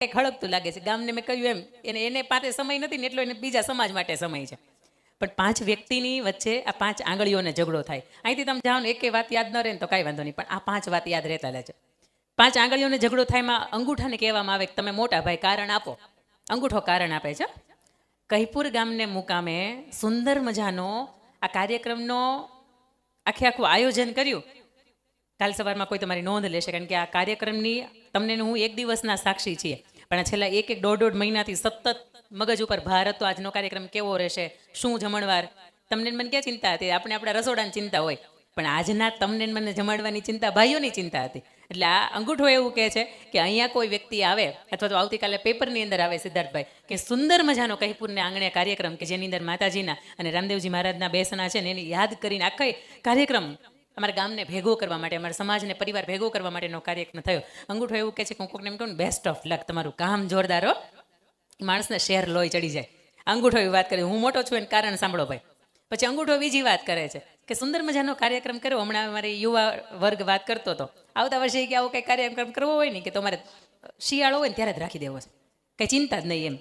કંઈક હળગતું લાગે છે. ગામને મેં કહ્યું એમ એને પાસે સમય નથી ને એટલો એને બીજા સમાજ માટે સમય છે. પણ 5 વ્યક્તિની વચ્ચે આ 5 આંગળીઓને ઝઘડો થાય. અહીંથી તમે જાઓ ને એકે વાત યાદ ન રહે ને તો કાંઈ વાંધો નહીં, પણ આ 5 વાત યાદ રહેતા રહે છે. 5 આંગળીઓને ઝઘડો થાય એમાં અંગૂઠાને કહેવામાં આવે કે તમે મોટા ભાઈ કારણ આપો. અંગૂઠો કારણ આપે છે. કહીપુર ગામને મુકામે સુંદર મજાનો આ કાર્યક્રમનો આખું આયોજન કર્યું. કાલ સવારમાં કોઈ તમારી નોંધ લેશે, કારણ કે આ કાર્યક્રમની તમને હું એક દિવસના સાક્ષી છીએ, પણ છેલ્લા એક દોઢ મહિનાથી સતત મગજ ઉપર ભાર હતો. આજનો કાર્યક્રમ કેવો રહેશે, શું જમણવાર, તમને મને ક્યાં ચિંતા હતી? આપણે આપણા રસોડાની ચિંતા હોય, પણ આજના તમને મને જમાડવાની ચિંતા ભાઈઓની ચિંતા હતી. એટલે આ અંગૂઠો એવું કહે છે કે અહીંયા કોઈ વ્યક્તિ આવે અથવા તો આવતીકાલે પેપરની અંદર આવે સિદ્ધાર્થભાઈ કે સુંદર મજાનો કહીપુરને આંગણે કાર્યક્રમ કે જેની અંદર માતાજીના અને રામદેવજી મહારાજના બેસના છે ને એની યાદ કરીને આખો કાર્યક્રમ અમારા ગામને ભેગો કરવા માટે, અમારા સમાજને પરિવાર ભેગો કરવા માટેનો કાર્યક્રમ થયો. અંગૂઠો એવું કહે છે કે હું કોકને એમ કહું ને બેસ્ટ ઓફ લક, તમારું કામ જોરદાર હો, માણસને શેર લોહી ચડી જાય. અંગૂઠો એવી વાત કરે, હું મોટો છું એને કારણ સાંભળો ભાઈ. પછી અંગૂઠો બીજી વાત કરે છે કે સુંદર મજાનો કાર્યક્રમ કર્યો. હમણાં અમારી યુવા વર્ગ વાત કરતો હતો, આવતા વર્ષે કે આવો કંઈ કાર્યક્રમ કરવો હોય ને કે તમારે શિયાળો હોય ને ત્યારે જ રાખી દેવો છે, કંઈ ચિંતા જ નહીં એમ.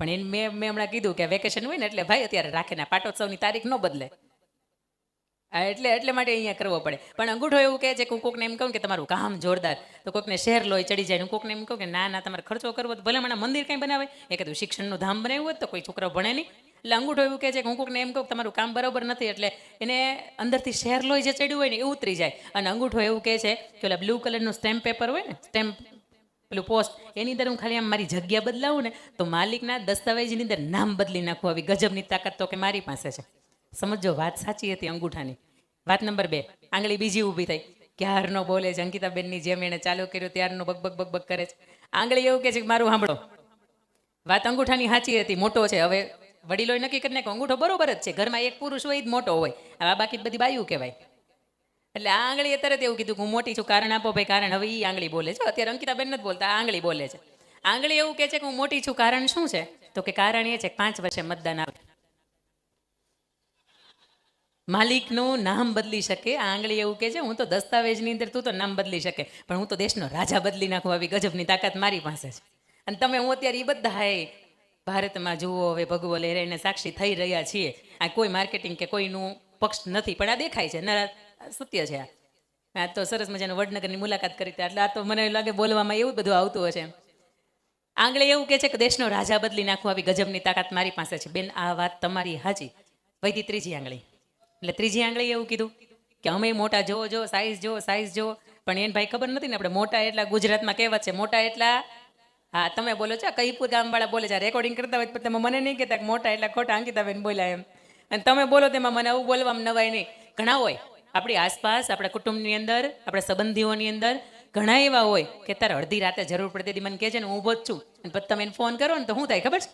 પણ એને મેં હમણાં કીધું કે વેકેશન હોય ને એટલે ભાઈ અત્યારે રાખે ને, પાટોત્સવની તારીખ ન બદલે, એટલે માટે અહીંયા કરવો પડે. પણ અંગૂઠો એવું કહે છે કે હું કોકને એમ કહું કે તમારું કામ જોરદાર, તો કોકને શેર લોહી ચડી જાય. હું કોકને એમ કહું કે ના તમારે ખર્ચો કરવો તો ભલે મને મંદિર કંઈ બનાવે, એ કીધું શિક્ષણનું ધામ બનાવ્યું હોત તો કોઈ છોકરો ભણે નહીં. એટલે અંગૂઠો એવું કહે છે કે હું કોકને એમ કહું કે તમારું કામ બરાબર નથી, એટલે એને અંદરથી શેર લોહી જે ચડ્યું હોય ને એ ઉતરી જાય. અને અંગૂઠો એવું કહે છે કે ઓલા બ્લુ કલરનું સ્ટેમ્પ પેપર હોય ને, સ્ટેમ્પ પેલું પોસ્ટ, એની અંદર હું ખાલી આમ મારી જગ્યા બદલાવું ને તો માલિકના દસ્તાવેજની અંદર નામ બદલી નાખવું, આવી ગજબની તાકાત તો કે મારી પાસે છે. સમજો, વાત સાચી હતી અંગૂઠાની. વાત નંબર 2, આંગળી બીજી ઊભી થઈ. ક્યારનો બોલે છે અંકિતાબેનની જેમ એણે ચાલુ કર્યું ત્યારનો બગ કરે છે. આંગળી એવું કહે છે કે મારું સાંભળો, વાત અંગૂઠાની સાચી હતી, મોટો છે. હવે વડીલોએ નક્કી કરીને કે અંગૂઠો બરોબર જ છે, ઘરમાં એક પુરુષ હોય જ મોટો હોય, આ બાકી બધી બાયું કહેવાય. એટલે આ આંગળીએ તરત એવું કીધું કે હું મોટી છું, કારણ આપો ભાઈ કારણ. હવે એ આંગળી બોલે છે, અત્યારે અંકિતાબેન નથી બોલતા, આ આંગળી બોલે છે. આંગળી એવું કહે છે કે હું મોટી છું, કારણ શું છે? તો કે કારણ એ છે કે 5 વર્ષે મતદાન આવે, માલિકનું નામ બદલી શકે. આ આંગળી એવું કહે છે હું તો દસ્તાવેજની અંદર, તું તો નામ બદલી શકે, પણ હું તો દેશનો રાજા બદલી નાખું, આવી ગજબની તાકાત મારી પાસે છે. અને તમે હું અત્યારે એ બધા ભારતમાં જુઓ, હવે ભગવો લઈ એને સાક્ષી થઈ રહ્યા છીએ. આ કોઈ માર્કેટિંગ કે કોઈનું પક્ષ નથી, પણ આ દેખાય છે, સત્ય છે. આ તો સરસ મજાનું વડનગરની મુલાકાત કરી હતી, એટલે આ તો મને લાગે બોલવામાં એવું બધું આવતું હશે. આંગળી એવું કહે છે કે દેશનો રાજા બદલી નાખું, આવી ગજબની તાકાત મારી પાસે છે. બેન, આ વાત તમારી સાચી. વૈધી ત્રીજી આંગળી, એટલે ત્રીજી આંગળી એવું કીધું કે અમે મોટા જો સાઈઝ જો, પણ એને ભાઈ ખબર નથી ને આપણે મોટા એટલા, ગુજરાતમાં કહેવત છે મોટા એટલા, હા તમે બોલો છો, કહીપુર ગામવાળા બોલે છે, રેકોર્ડિંગ કરતા હોય પણ તમે મને નહીં કહેતા કે મોટા એટલા ખોટા અંકિતાબેન બોલ્યા એમ, અને તમે બોલો તેમાં મને આવું બોલવામાં નવાય નહીં. ઘણા હોય આપણી આસપાસ, આપણા કુટુંબની અંદર, આપણા સંબંધીઓની અંદર ઘણા એવા હોય કે તારે અડધી રાતે જરૂર પડતી હતી મને કહે છે ને, હું ઊભો જ છું, અને પછી તમે એને ફોન કરો ને તો શું થાય ખબર છે?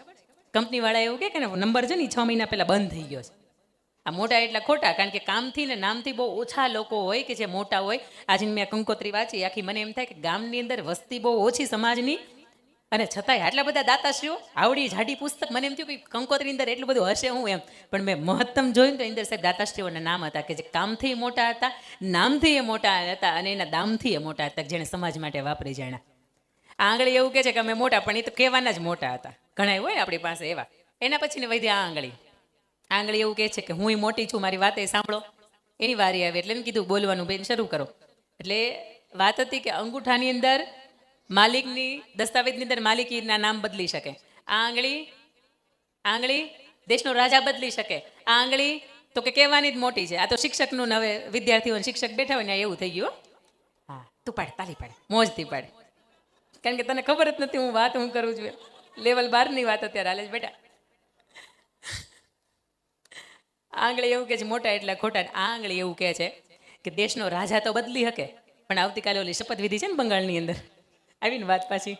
કંપનીવાળા એવું કહે ને નંબર છે ને 6 મહિના પહેલાં બંધ થઈ ગયો છે. આ મોટા એટલા ખોટા, કારણ કે કામથી ને નામથી બહુ ઓછા લોકો હોય કે જે મોટા હોય. આજે મેં કંકોત્રી વાંચી આખી, મને એમ થાય કે ગામની અંદર વસ્તી બહુ ઓછી સમાજની, અને છતાંય આટલા બધા દાતાશ્રીઓ, આવડી જાડી પુસ્તક. મને એમ થયું કે કંકોત્રીની અંદર એટલું બધું હશે હું એમ, પણ મેં મહત્તમ જોયું તો અંદર સાહેબ દાતાશ્રીઓના નામ હતા કે જે કામથી મોટા હતા, નામથી એ મોટા હતા, અને એના દામથી એ મોટા હતા, જેણે સમાજ માટે વાપરી જાણ્યા. આંગળી એવું કહે છે કે અમે મોટા, પણ એ તો કહેવાના જ મોટા હતા. ઘણા હોય આપણી પાસે એવા. એના પછીને વૈધી આ આંગળી એવું કહે છે કે હું મોટી છું, મારી વાતે સાંભળો. એની વારી આવે એટલે એને કીધું બોલવાનું, બેન શરૂ કરો. એટલે વાત હતી કે અંગૂઠાની અંદર માલિકની, દસ્તાવેજની અંદર માલિકીના નામ બદલી શકે. આ આંગળી દેશનો રાજા બદલી શકે. આ આંગળી તો કે કહેવાની જ મોટી છે. આ તો શિક્ષકનું, હવે વિદ્યાર્થીઓ શિક્ષક બેઠા હોય ને એવું થઈ ગયું. હા તું પાડ, તાલી પાડે, મોજથી પાડે, કારણ કે તને ખબર જ નથી હું કરું છું. લેવલ 12ની વાત અત્યારે હાલે છે બેટા. આંગળી એવું કહે છે મોટા એટલા ખોટા. આ આંગળી એવું કહે છે કે દેશનો રાજા તો બદલી શકે, પણ આવતીકાલે ઓલી શપથવિધિ છે ને બંગાળની અંદર, આવીને વાત પાછી,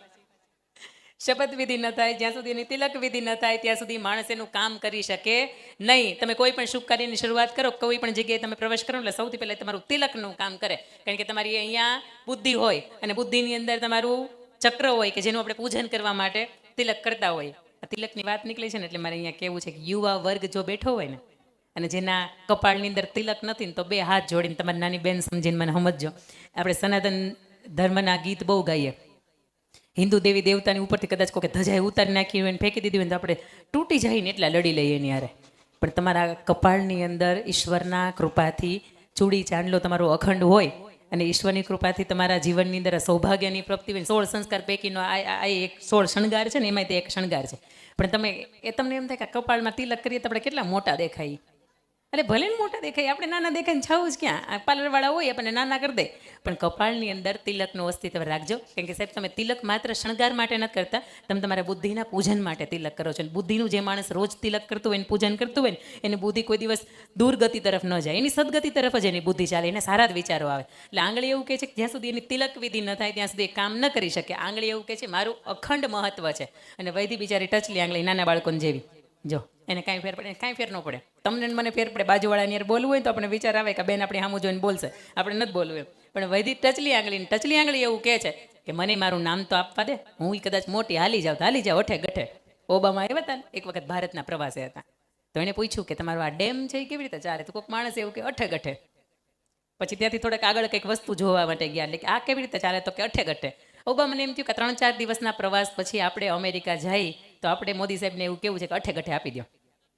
શપથવિધિ ન થાય જ્યાં સુધી એની તિલક વિધિ ન થાય ત્યાં સુધી માણસ એનું કામ કરી શકે નહીં. તમે કોઈ પણ શુભ કાર્યની શરૂઆત કરો, કોઈ પણ જગ્યાએ તમે પ્રવેશ કરો એટલે સૌથી પહેલાં તમારું તિલકનું કામ કરે, કારણ કે તમારી અહીંયા બુદ્ધિ હોય, અને બુદ્ધિની અંદર તમારું ચક્ર હોય કે જેનું આપણે પૂજન કરવા માટે તિલક કરતા હોય. આ તિલકની વાત નીકળી છે ને એટલે મારે અહીંયા કહેવું છે કે યુવા વર્ગ જો બેઠો હોય ને, અને જેના કપાળની અંદર તિલક નથી ને, તો 2 હાથ જોડીને તમારી નાની બેન સમજીને મને સમજજો. આપણે સનાતન ધર્મના ગીત બહુ ગાઈએ હિન્દુ દેવી દેવતાની ઉપરથી કદાચ કોઈ ધજાએ ઉતારી નાખી હોય ને ફેંકી દીધી હોય ને તો આપણે તૂટી જઈને એટલા લડી લઈએ એની હારે. પણ તમારા કપાળની અંદર ઈશ્વરના કૃપાથી ચૂડી ચાંદલો તમારો અખંડ હોય અને ઈશ્વરની કૃપાથી તમારા જીવનની અંદર સૌભાગ્યની પ્રાપ્તિ હોય. 16 સંસ્કાર પૈકીનો આ એક 16 શણગાર છે ને, એમાં તે એક શણગાર છે. પણ તમને એમ થાય કે કપાળમાં તિલક કરીએ તો આપણે કેટલા મોટા દેખાય. અરે ભલે ને મોટા દેખાય, આપણે નાના દેખાય ને છાવું જ ક્યાં. પાર્લરવાળા હોય આપણને નાના કરી દે, પણ કપાળની અંદર તિલકનું અસ્તિત્વ રાખજો. કારણ કે સાહેબ તમે તિલક માત્ર શણગાર માટે નથી કરતા, તમે તમારા બુદ્ધિના પૂજન માટે તિલક કરો છો. અને બુદ્ધિનું જે માણસ રોજ તિલક કરતું હોય ને પૂજન કરતું હોય ને એની બુદ્ધિ કોઈ દિવસ દુર્ગતિ તરફ ન જાય, એની સદગતિ તરફ જ એની બુદ્ધિ ચાલે, એને સારા જ વિચારો આવે. એટલે આંગળી એવું કહે છે કે જ્યાં સુધી એની તિલક વિધિ ન થાય ત્યાં સુધી એ કામ ન કરી શકે. આંગળી એવું કહે છે મારું અખંડ મહત્વ છે. અને વૈધી બિચારી ટચલી આંગળી નાના બાળકોને જેવી, જો એને કાંઈ ફેર પડે, કાંઈ ફેર ન પડે. તમને મને ફેર પડે, બાજુવાળાની યાર બોલવું હોય તો આપણે વિચાર આવે કે બેન આપણી સામું જોઈને બોલશે, આપણે નથી બોલવું એમ. પણ વૈધી ટચલી આંગળી એવું કહે છે કે મને મારું નામ તો આપવા દે, હું કદાચ મોટી હાલી જાઉં અઠે ગઠે. ઓબામા આવ્યા હતા ને એક વખત ભારતના પ્રવાસે હતા, તો એને પૂછ્યું કે તમારો આ ડેમ છે એ કેવી રીતે ચાલે? તો કોઈક માણસ એવું કે અઠે ગઠે. પછી ત્યાંથી થોડાક આગળ કંઈક વસ્તુ જોવા માટે ગયા, એટલે કે આ કેવી રીતે ચાલે? તો કે અઠે ગઠે. ઓબામાને એમ થયું કે 3-4 દિવસના પ્રવાસ પછી આપણે અમેરિકા જઈ તો આપણે મોદી સાહેબને એવું કેવું છે કે અઠે ગઠે આપી દો.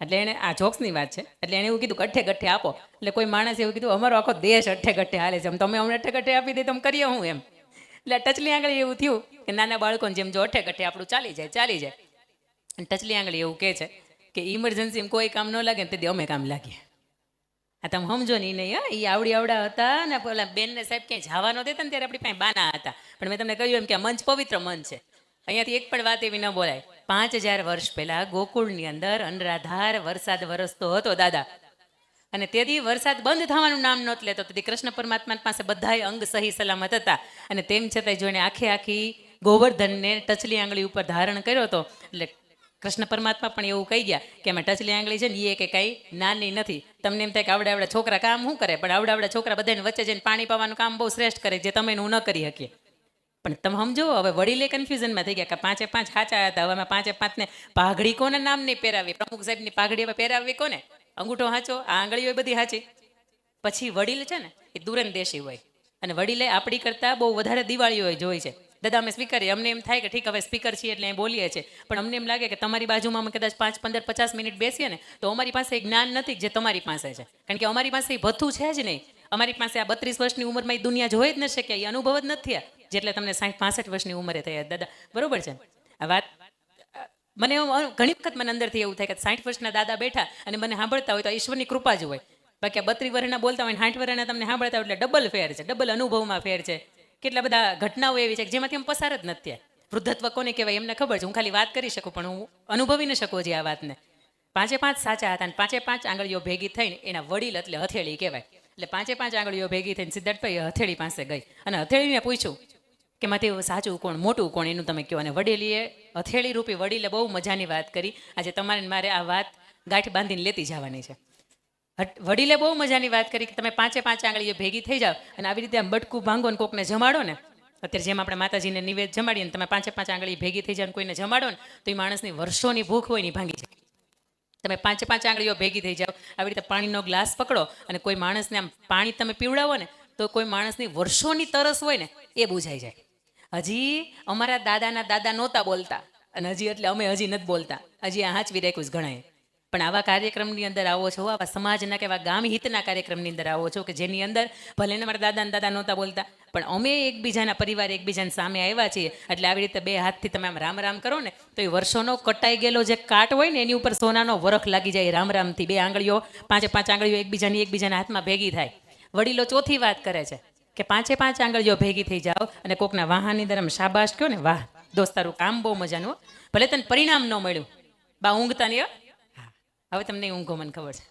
એટલે એને આ જોક્સની વાત છે, એટલે એને એવું કીધું કે અઠે ગઠે આપો. એટલે કોઈ માણસ એવું કીધું અમારો આખો દેશ અઠે ગઠે હાલે છે, તમે અમને અઠે ગઠે આપી દે તો અમે કરીએ હું એમ. એટલે ટચલી આંગળી એવું થયું કે નાના બાળકોને જેમ જો અઠે ગઠે આપણું ચાલી જાય. અને ટચલી આંગળી એવું કહે છે કે ઇમરજન્સીમાં કોઈ કામ ન લાગે ને તેથી અમે કામ લાગીએ. આ તમે સમજો ને નહીં, હા એ આવડા હતા ને પેલા બેનને સાહેબ ક્યાંય જવા ન દેતા ને ત્યારે આપણી પાસે બાના હતા. પણ મેં તમને કહ્યું એમ કે આ મંચ પવિત્ર મંચ છે, અહીંયાથી એક પણ વાત એવી ન બોલાય. 5000 વર્ષ પહેલા ગોકુળની અંદર અનરાધાર વરસાદ વરસતો હતો દાદા, અને તેથી વરસાદ બંધ થવાનું નામ નહોતું લેતો. તેથી કૃષ્ણ પરમાત્મા પાસે બધાય અંગ સહી સલામત હતા, અને તેમ છતાંય જોઈને આખી ગોવર્ધનને ટચલી આંગળી ઉપર ધારણ કર્યો હતો. એટલે કૃષ્ણ પરમાત્મા પણ એવું કહી ગયા કે એમાં ટચલી આંગળી છે ને એ કે કાંઈ નાની નથી. તમને એમ થાય કે આવડા છોકરા કામ શું કરે, પણ આવડા છોકરા બધાને વચ્ચે જઈને પાણી પાવાનું કામ બહુ શ્રેષ્ઠ કરે, જે તમે હું ન કરી શકીએ. પણ તમે સમજો, હવે વડીલે કન્ફ્યુઝનમાં થઈ ગયા કે 5 સાચા હતા. હવે અમે 5 ને પાઘડી કોને નામ નહીં પહેરાવી, પ્રમુખ સાહેબની પાઘડી હવે પહેરાવી કોને? અંગૂઠો સાચો, આ આંગળીઓ બધી સાચી. પછી વડીલ છે ને એ દૂરંદેશી હોય, અને વડીલે આપણી કરતાં બહુ વધારે દિવાળીઓ જોઈ છે. દાદા અમે સ્પીકર, અમને એમ થાય કે ઠીક હવે સ્પીકર છીએ એટલે અહીં બોલીએ છીએ, પણ અમને એમ લાગે કે તમારી બાજુમાં અમે કદાચ 5, 15, 50 મિનિટ બેસીએ ને તો અમારી પાસે એ જ્ઞાન નથી જે તમારી પાસે છે. કારણ કે અમારી પાસે એ ભથ્થું છે જ નહીં. અમારી પાસે આ 32 વર્ષની ઉંમરમાં એ દુનિયા જોઈ જ ન શક્યા, એ અનુભવ જ નથી થયા જેટલે તમને 60-65 વર્ષની ઉંમરે થયા દાદા. બરોબર છે આ વાત? મને ઘણી વખત મને અંદરથી એવું થાય કે 60 વર્ષના દાદા બેઠા અને મને સાંભળતા હોય તો ઈશ્વરની કૃપા જ હોય. બાકી 32 વર્ષના બોલતા હોય, 60 વર્ષના તમને સાંભળતા હોય એટલે ડબલ ફેર છે, ડબલ અનુભવમાં ફેર છે. કેટલા બધા ઘટનાઓ એવી છે જેમાંથી અમે પસાર જ નથી થયા. વૃદ્ધત્વ કોને કહેવાય એમને ખબર છે, હું ખાલી વાત કરી શકું પણ હું અનુભવી ન શકું જે આ વાતને. 5 સાચા હતા, અને 5 આંગળીઓ ભેગી થઈને એના વડીલ એટલે હથેળી કહેવાય. એટલે 5 આંગળીઓ ભેગી થઈને સિદ્ધાર્થભાઈ હથેળી પાસે ગઈ અને હથેળીને પૂછ્યું કે માંથી સાચું કોણ, મોટું કોણ, એનું તમે કહો. અને વડીલીએ હથેળી રૂપી વડીલે બહુ મજાની વાત કરી. આજે તમારે મારે આ વાત ગાંઠ બાંધીને લેતી જવાની છે. વડીલે બહુ મજાની વાત કરી કે તમે 5 આંગળીઓ ભેગી થઈ જાઓ અને આવી રીતે આમ બટકું ભાંગો ને કોકને જમાડો ને. અત્યારે જેમ આપણે માતાજીને નિવેદ જમાડીએ ને તમે 5 આંગળી ભેગી થઈ જાય કોઈને જમાડો ને તો એ માણસની વર્ષોની ભૂખ હોય ને ભાંગી જાય. તમે 5 આંગળીઓ ભેગી થઈ જાઓ, આવી રીતે પાણીનો ગ્લાસ પકડો અને કોઈ માણસને આમ પાણી તમે પીવડાવો ને તો કોઈ માણસની વર્ષોની તરસ હોય ને એ બુઝાઈ જાય. હજી અમારા દાદાના દાદા નહોતા બોલતા અને હજી એટલે અમે હજી નથી બોલતા, હજી આ હાચવી રાખ્યું જ ગણાય. પણ આવા કાર્યક્રમની અંદર આવો છો, આવા સમાજના કે આવા ગામ હિતના કાર્યક્રમની અંદર આવો છો કે જેની અંદર ભલે ને મારા દાદા નહોતા બોલતા પણ અમે એકબીજાના પરિવાર એકબીજાની સામે આવ્યા છીએ. એટલે આવી રીતે 2 હાથથી તમે આમ રામ રામ કરો ને તો એ વર્ષોનો કટાઈ ગયેલો જે કાટ હોય ને એની ઉપર સોનાનો વરખ લાગી જાય રામ રામથી. 2 આંગળીઓ 5 આંગળીઓ એકબીજાના હાથમાં ભેગી થાય. વડીલો ચોથી વાત કરે છે કે 5 આંગળીઓ ભેગી થઈ જાઓ અને કોકના વાહનની અંદર આમ શાબાશ કહો ને, વાહ દોસ્ત તારું કામ બહુ મજાનું, ભલે તને પરિણામ ન મળ્યું બા ઊંઘતા નહીં. હવે તમને ઊંઘો મને ખબર છે.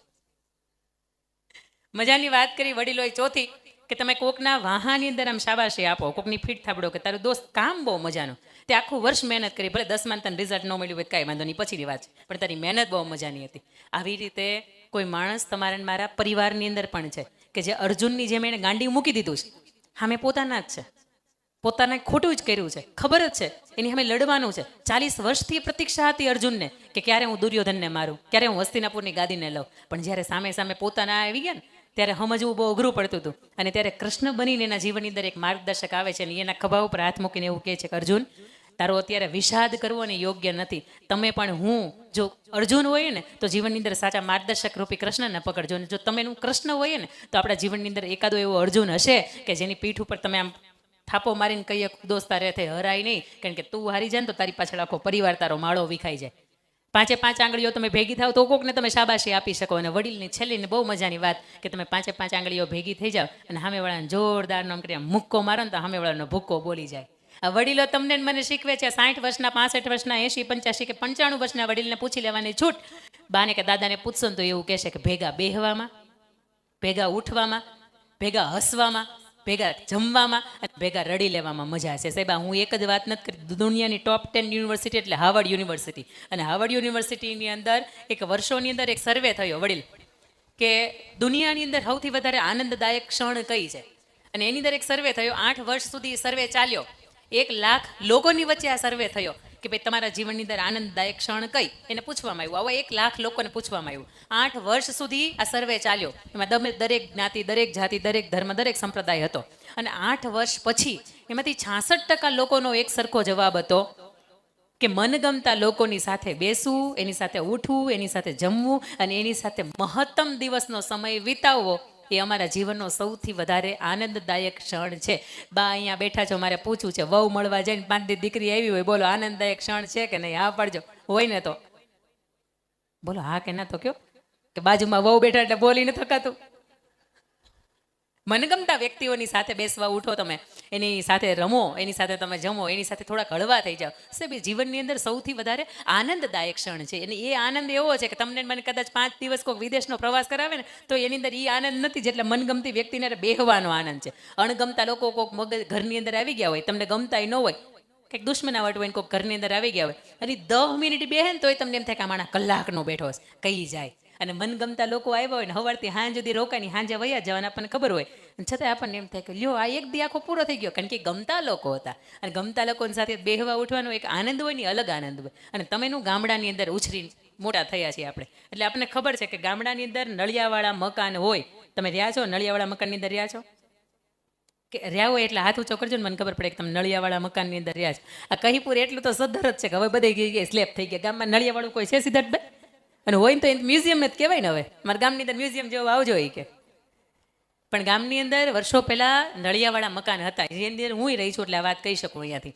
મજાની વાત કરી વડીલોએ ચોથી કે તમે કોકના વાહાની અંદર આમ શાબાશી આપો, કોકની ફીટ થાબડો કે તારું દોસ્ત કામ બહુ મજાનું, તે આખું વર્ષ મહેનત કરી, ભલે 10માં તને રિઝલ્ટ ન મળ્યું હોય કાંઈ વાંધો નહીં, પછીની વાત છે, પણ તારી મહેનત બહુ મજાની હતી. આવી રીતે કોઈ માણસ તમારા મારા પરિવારની અંદર પણ છે કે જે અર્જુનની જેમ એને ગાંડી મૂકી દીધું છે, સામે પોતાના જ છે, પોતાને ખોટું જ કર્યું છે, ખબર જ છે એની સામે લડવાનું છે. 40 વર્ષથી પ્રતીક્ષા હતી અર્જુનને કે ક્યારે હું દુર્યોધનને મારું, ક્યારે હું હસ્તિનાપુરની ગાદીને લઉં. પણ જ્યારે સામે પોતાના આવી ગયા ને ત્યારે સમજવું બહુ અઘરું પડતું હતું. અને ત્યારે કૃષ્ણ બનીને એના જીવનની અંદર એક માર્ગદર્શક આવે છે અને એના ખભા ઉપર હાથ મૂકીને એવું કહે છે કે અર્જુન તારો અત્યારે વિષાદ કરવો ને યોગ્ય નથી. તમે પણ હું જો અર્જુન હોય ને તો જીવનની અંદર સાચા માર્ગદર્શક રૂપી કૃષ્ણને પકડજો. અને જો તમે કૃષ્ણ હોય ને તો આપણા જીવનની અંદર એકાદો એવો અર્જુન હશે કે જેની પીઠ ઉપર તમે આમ થાપો મારીને કહીએ દોસ્તા રહે હરાય નહીં. કારણ કે તું હારી જાય ને તો તારી પાછળ આખો પરિવાર તારો માળો વિખાઈ જાય. 5 આંગળીઓ તમે ભેગી થાવ તો કોકને તમે શાબાશી આપી શકો. અને વડીલની છેલ્લીને બહુ મજાની વાત કે તમે 5 આંગળીઓ ભેગી થઈ જાવ અને સામેવાળાને જોરદાર નામ કરી મુક્કો મારો ને તો સામેવાળાનો ભૂક્કો બોલી જાય. આ વડીલો તમને મને શીખવે છે. 60 વર્ષના, 65 વર્ષના, 80, 85 કે 95 વર્ષના વડીલને પૂછી લેવાની છૂટ. બાને કે દાદાને પૂછશો ને તો એવું કહેશે કે ભેગા બેહવામાં, ભેગા ઉઠવામાં, ભેગા હસવામાં, ભેગા જમવામાં અને ભેગા રડી લેવામાં મજા છે. સાહેબ હું એક જ વાત નથી કરી. દુનિયાની ટોપ 10 યુનિવર્સિટી એટલે હાવર્ડ યુનિવર્સિટી. અને હાવર્ડ યુનિવર્સિટીની અંદર એક વર્ષોની અંદર એક સર્વે થયો વડીલ કે દુનિયાની અંદર સૌથી વધારે આનંદદાયક ક્ષણ કઈ છે. અને એની અંદર એક સર્વે થયો. 8 વર્ષ સુધી સર્વે ચાલ્યો. 1 લાખ લોકોની વચ્ચે આ સર્વે થયો કે ભાઈ તમારા જીવનની અંદર આનંદદાયક ક્ષણ કઈ એને પૂછવામાં આવ્યું. આવા 1 લાખ લોકોને પૂછવામાં આવ્યું. 8 વર્ષ સુધી આ સર્વે ચાલ્યો. એમાં દરેક જ્ઞાતિ, દરેક જાતિ, દરેક ધર્મ, દરેક સંપ્રદાય હતો. અને 8 વર્ષ પછી એમાંથી 66% લોકોનો એક સરખો જવાબ હતો કે મનગમતા લોકોની સાથે બેસવું, એની સાથે ઉઠવું, એની સાથે જમવું અને એની સાથે મહત્તમ દિવસનો સમય વિતાવવો એ અમારા જીવનનો સૌથી વધારે આનંદદાયક ક્ષણ છે. બા અહીંયા બેઠા છો, મારે પૂછવું છે, વહુ મળવા જઈને 5 દી દીકરી આવી હોય, બોલો આનંદદાયક ક્ષણ છે કે નહીં? હા પાડજો. હોય ને તો બોલો હા કે ના. તો કયો કે બાજુમાં વહુ બેઠા એટલે બોલી ન થકાતું. મનગમતા વ્યક્તિઓની સાથે બેસવા ઉઠો, તમે એની સાથે રમો, એની સાથે તમે જમો, એની સાથે થોડાક હળવા થઈ જાઓ. સાહેબ એ જીવનની અંદર સૌથી વધારે આનંદદાયક ક્ષણ છે. અને એ આનંદ એવો છે કે તમને મને કદાચ 5 દિવસ કોઈ વિદેશનો પ્રવાસ કરાવે ને તો એની અંદર એ આનંદ નથી જેટલે મનગમતી વ્યક્તિને બેહવાનો આનંદ છે. અણગમતા લોકો કોઈક મગજ ઘરની અંદર આવી ગયા હોય, તમને ગમતા ન હોય, કંઈક દુશ્મનાવટ હોય ને કોઈક ઘરની અંદર આવી ગયા હોય અને 10 મિનિટ બેહે ને તોય તમને એમ થાય કે આ માણસ કલાકનો બેઠો છે, કહી જાય. અને મનગમતા લોકો આવ્યા હોય ને સવારથી સાંજ સુધી રોકાની, સાંજે વયા જવાને આપણને ખબર હોય છતાં આપણને એમ થાય કે લ્યો આ એક દી આખો પૂરો થઈ ગયો. કારણ કે ગમતા લોકો હતા. અને ગમતા લોકોની સાથે બેહવા ઉઠવાનો એક આનંદ હોય ને, અલગ આનંદ હોય. અને તમેનું ગામડાની અંદર ઉછરી મોટા થયા છીએ આપણે, એટલે આપણને ખબર છે કે ગામડાની અંદર નળિયાવાળા મકાન હોય. તમે રહ્યા છો નળિયાવાળા મકાનની અંદર? રહ્યા છો કે રહ્યા હોય એટલે હાથ ઊંચો કરજો ને, મને ખબર પડે કે તમે નળિયાવાળા મકાનની અંદર રહ્યા છો. આ કહીપુર એટલું તો સદ્ધર જ છે કે હવે બધે સ્લેબ થઈ ગયા. ગામમાં નળિયાવાળું કોઈ છે સિદ્ધાર્થભાઈ? અને હોય ને તો એ મ્યુઝિયમ જ કહેવાય ને. હવે મારા ગામની અંદર મ્યુઝિયમ જેવું આવજો એ કે. પણ ગામની અંદર વર્ષો પહેલાં નળિયાવાળા મકાન હતા. જેની અંદર હું રહી છું એટલે આ વાત કહી શકું અહીંયાથી.